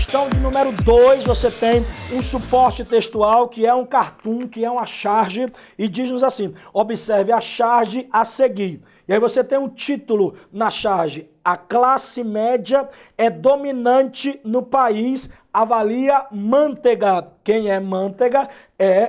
questão de número 2, você tem um suporte textual que é um cartoon, que é uma charge, e diz-nos assim, observe a charge a seguir. E aí você tem um título na charge, a classe média é dominante no país, avalia Manteiga. Quem é Manteiga?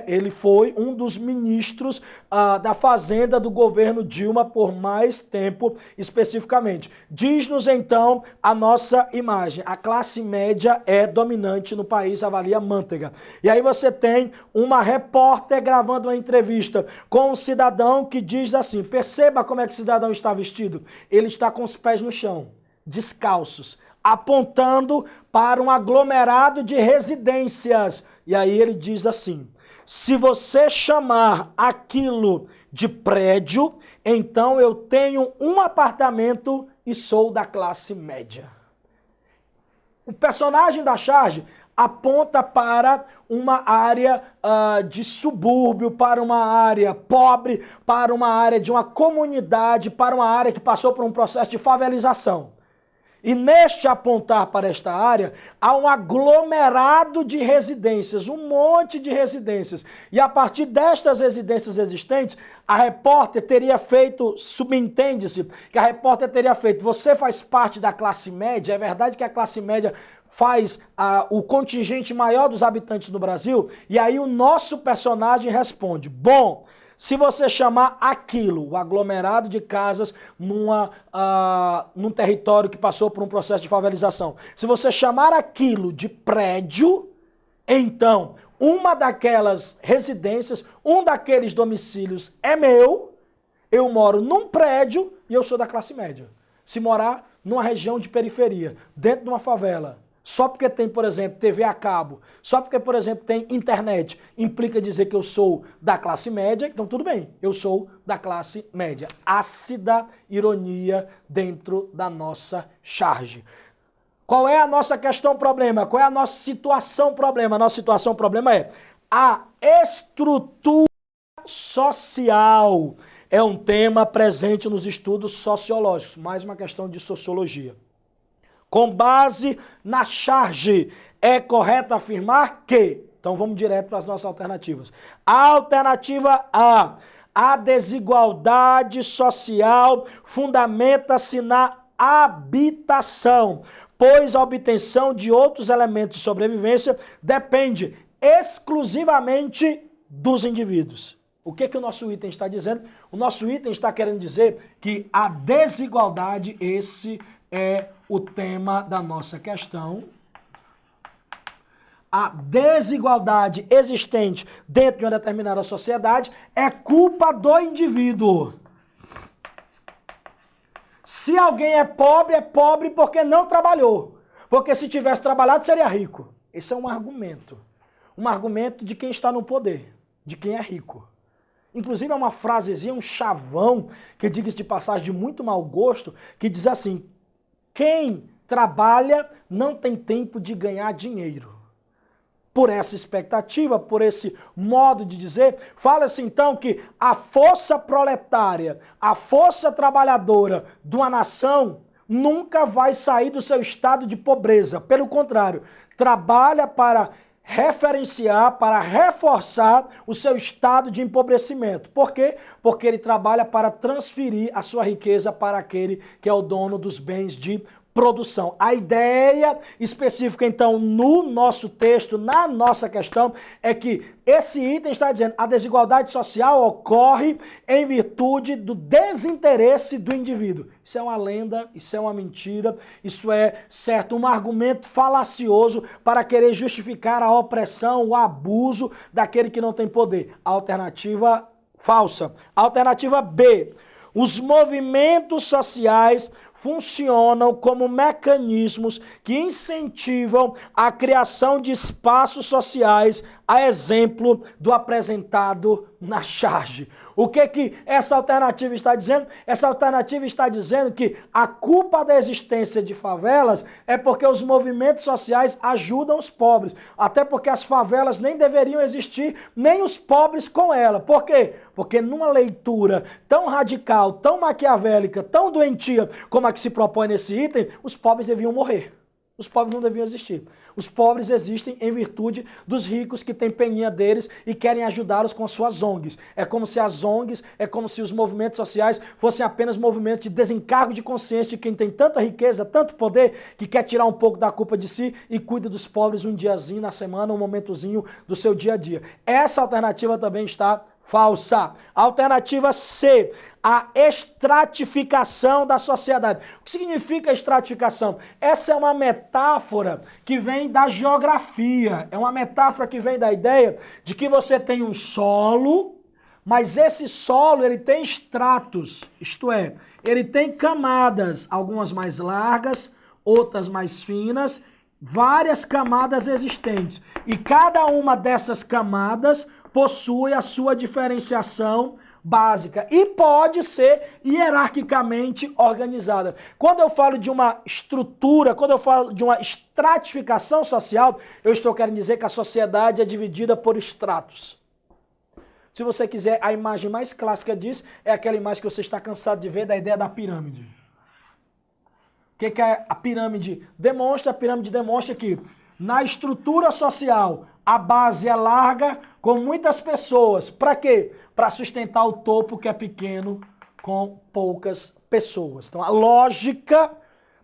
Ele foi um dos ministros da Fazenda do governo Dilma por mais tempo especificamente. Diz-nos então a nossa imagem. A classe média é dominante no país, avalia Manteiga. E aí você tem uma repórter gravando uma entrevista com um cidadão que diz assim, perceba como é que o cidadão está vestido. Ele está com os pés no chão, descalços, apontando para um aglomerado de residências. E aí ele diz assim, se você chamar aquilo de prédio, então eu tenho um apartamento e sou da classe média. O personagem da charge aponta para uma área de subúrbio, para uma área pobre, para uma área de uma comunidade, para uma área que passou por um processo de favelização. E neste apontar para esta área, há um aglomerado de residências, um monte de residências. E a partir destas residências existentes, a repórter teria feito, subentende-se, que a repórter teria feito, você faz parte da classe média, é verdade que a classe média faz o contingente maior dos habitantes do Brasil? E aí o nosso personagem responde, bom, se você chamar aquilo, o aglomerado de casas num território que passou por um processo de favelização, se você chamar aquilo de prédio, então uma daquelas residências, um daqueles domicílios é meu, eu moro num prédio e eu sou da classe média. Se morar numa região de periferia, dentro de uma favela, só porque tem, por exemplo, TV a cabo, só porque, por exemplo, tem internet, implica dizer que eu sou da classe média, então tudo bem, eu sou da classe média. Ácida ironia dentro da nossa charge. Qual é a nossa questão problema? Qual é a nossa situação problema? A nossa situação problema é a estrutura social. É um tema presente nos estudos sociológicos, mais uma questão de sociologia. Com base na charge, é correto afirmar que... Então vamos direto para as nossas alternativas. A alternativa A, a desigualdade social fundamenta-se na habitação, pois a obtenção de outros elementos de sobrevivência depende exclusivamente dos indivíduos. O que o nosso item está dizendo? O nosso item está querendo dizer que a desigualdade, esse é o tema da nossa questão. A desigualdade existente dentro de uma determinada sociedade é culpa do indivíduo. Se alguém é pobre porque não trabalhou. Porque se tivesse trabalhado, seria rico. Esse é um argumento. Um argumento de quem está no poder, de quem é rico. Inclusive é uma frasezinha, um chavão, que diga-se de passagem de muito mau gosto, que diz assim, quem trabalha não tem tempo de ganhar dinheiro. Por essa expectativa, por esse modo de dizer, fala-se então que a força proletária, a força trabalhadora de uma nação nunca vai sair do seu estado de pobreza. Pelo contrário, trabalha para referenciar, para reforçar o seu estado de empobrecimento. Por quê? Porque ele trabalha para transferir a sua riqueza para aquele que é o dono dos bens de produção. A ideia específica, então, no nosso texto, na nossa questão, é que esse item está dizendo a desigualdade social ocorre em virtude do desinteresse do indivíduo. Isso é uma lenda, isso é uma mentira, isso é, certo, um argumento falacioso para querer justificar a opressão, o abuso daquele que não tem poder. Alternativa falsa. Alternativa B. Os movimentos sociais funcionam como mecanismos que incentivam a criação de espaços sociais, a exemplo do apresentado na charge. O que essa alternativa está dizendo? Essa alternativa está dizendo que a culpa da existência de favelas é porque os movimentos sociais ajudam os pobres. Até porque as favelas nem deveriam existir, nem os pobres com ela. Por quê? Porque numa leitura tão radical, tão maquiavélica, tão doentia como a que se propõe nesse item, os pobres deviam morrer. Os pobres não deviam existir. Os pobres existem em virtude dos ricos que têm peninha deles e querem ajudá-los com as suas ONGs. É como se as ONGs, é como se os movimentos sociais fossem apenas movimentos de desencargo de consciência de quem tem tanta riqueza, tanto poder, que quer tirar um pouco da culpa de si e cuida dos pobres um diazinho na semana, um momentozinho do seu dia a dia. Essa alternativa também está falsa. Alternativa C, a estratificação da sociedade. O que significa estratificação? Essa é uma metáfora que vem da geografia. É uma metáfora que vem da ideia de que você tem um solo, mas esse solo ele tem estratos, isto é, ele tem camadas, algumas mais largas, outras mais finas, várias camadas existentes. E cada uma dessas camadas possui a sua diferenciação básica e pode ser hierarquicamente organizada. Quando eu falo de uma estrutura, quando eu falo de uma estratificação social, eu estou querendo dizer que a sociedade é dividida por estratos. Se você quiser, a imagem mais clássica disso é aquela imagem que você está cansado de ver, da ideia da pirâmide. O que a pirâmide demonstra? A pirâmide demonstra que na estrutura social a base é larga, com muitas pessoas. Para quê? Para sustentar o topo que é pequeno com poucas pessoas. Então a lógica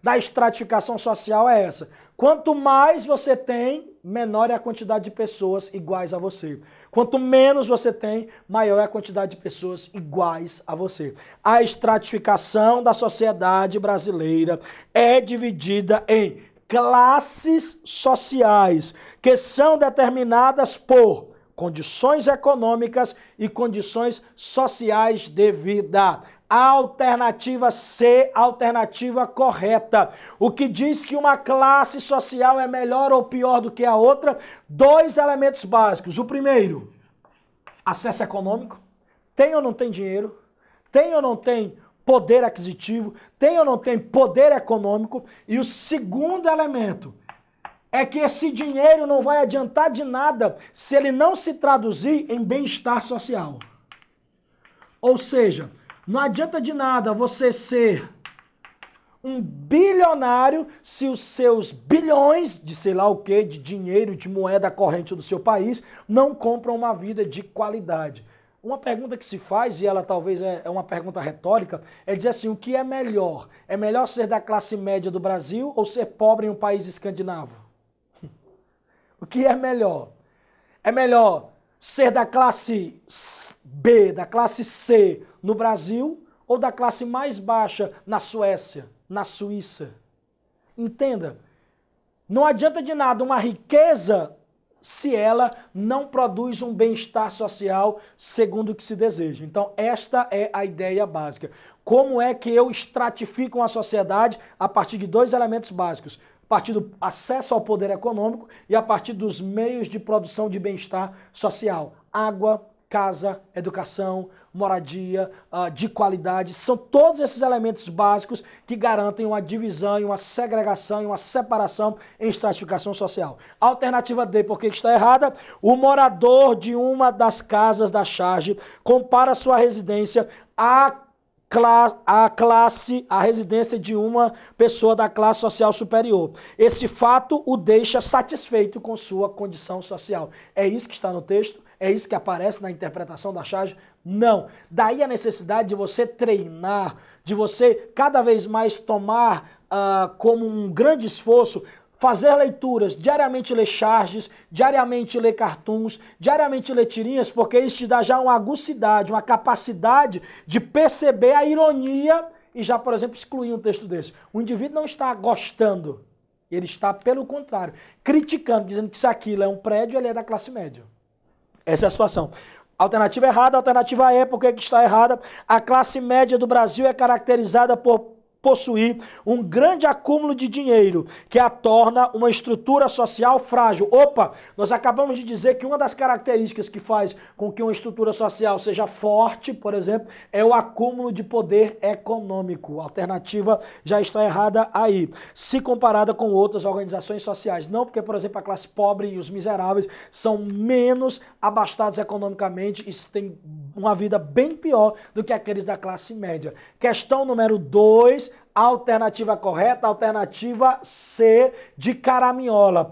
da estratificação social é essa. Quanto mais você tem, menor é a quantidade de pessoas iguais a você. Quanto menos você tem, maior é a quantidade de pessoas iguais a você. A estratificação da sociedade brasileira é dividida em classes sociais, que são determinadas por condições econômicas e condições sociais de vida. A alternativa C, a alternativa correta. O que diz que uma classe social é melhor ou pior do que a outra? Dois elementos básicos. O primeiro, acesso econômico. Tem ou não tem dinheiro? Tem ou não tem poder aquisitivo? Tem ou não tem poder econômico? E o segundo elemento é que esse dinheiro não vai adiantar de nada se ele não se traduzir em bem-estar social. Ou seja, não adianta de nada você ser um bilionário se os seus bilhões de sei lá o que, de dinheiro, de moeda corrente do seu país, não compram uma vida de qualidade. Uma pergunta que se faz, e ela talvez é uma pergunta retórica, é dizer assim, o que é melhor? É melhor ser da classe média do Brasil ou ser pobre em um país escandinavo? O que é melhor? É melhor ser da classe B, da classe C no Brasil ou da classe mais baixa na Suécia, na Suíça? Entenda, não adianta de nada uma riqueza se ela não produz um bem-estar social segundo o que se deseja. Então, esta é a ideia básica. Como é que eu estratifico uma sociedade a partir de dois elementos básicos? A partir do acesso ao poder econômico e a partir dos meios de produção de bem-estar social. Água, casa, educação, moradia, de qualidade, são todos esses elementos básicos que garantem uma divisão, uma segregação e uma separação em estratificação social. Alternativa D, por que está errada? O morador de uma das casas da charge compara sua residência à residência de uma pessoa da classe social superior. Esse fato o deixa satisfeito com sua condição social. É isso que está no texto? É isso que aparece na interpretação da charge? Não. Daí a necessidade de você treinar, de você cada vez mais tomar como um grande esforço, fazer leituras, diariamente ler charges, diariamente ler cartoons, diariamente ler tirinhas, porque isso te dá já uma aguçidade, uma capacidade de perceber a ironia e já, por exemplo, excluir um texto desse. O indivíduo não está gostando, ele está, pelo contrário, criticando, dizendo que se aquilo é um prédio, ele é da classe média. Essa é a situação. Alternativa errada, alternativa E, por que está errada? A classe média do Brasil é caracterizada por possuir um grande acúmulo de dinheiro, que a torna uma estrutura social frágil. Opa, nós acabamos de dizer que uma das características que faz com que uma estrutura social seja forte, por exemplo, é o acúmulo de poder econômico. A alternativa já está errada aí, se comparada com outras organizações sociais. Não porque, por exemplo, a classe pobre e os miseráveis são menos abastados economicamente e têm uma vida bem pior do que aqueles da classe média. Questão número 2, Alternativa correta, alternativa C, de caraminhola.